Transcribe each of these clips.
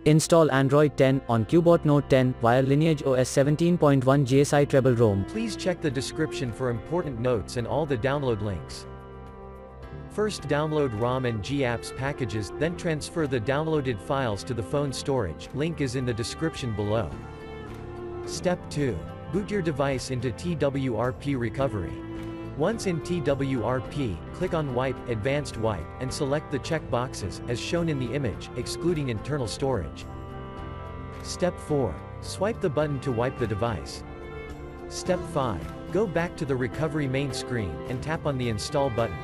Install Android 10 on Cubot Note 10 via LineageOS 17.1 GSI Treble ROM. Please check the description for important notes and all the download links. First download ROM and GApps packages, then transfer the downloaded files to the phone storage, link is in the description below. Step 2. Boot your device into TWRP recovery. Once in TWRP, click on Wipe, Advanced Wipe, and select the check boxes, as shown in the image, excluding internal storage. Step 4. Swipe the button to wipe the device. Step 5. Go back to the recovery main screen, and tap on the Install button.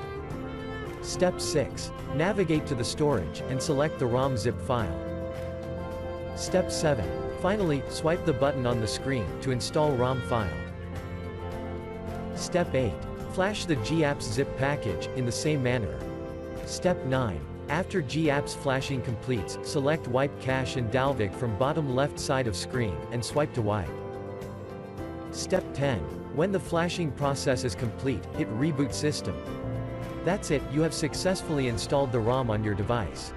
Step 6. Navigate to the storage, and select the ROM zip file. Step 7. Finally, swipe the button on the screen, to install ROM file. Step 8. Flash the GApps zip package, in the same manner. Step 9. After GApps flashing completes, select Wipe Cache and dalvik from bottom left side of screen, and swipe to wipe. Step 10. When the flashing process is complete, hit Reboot System. That's it, you have successfully installed the ROM on your device.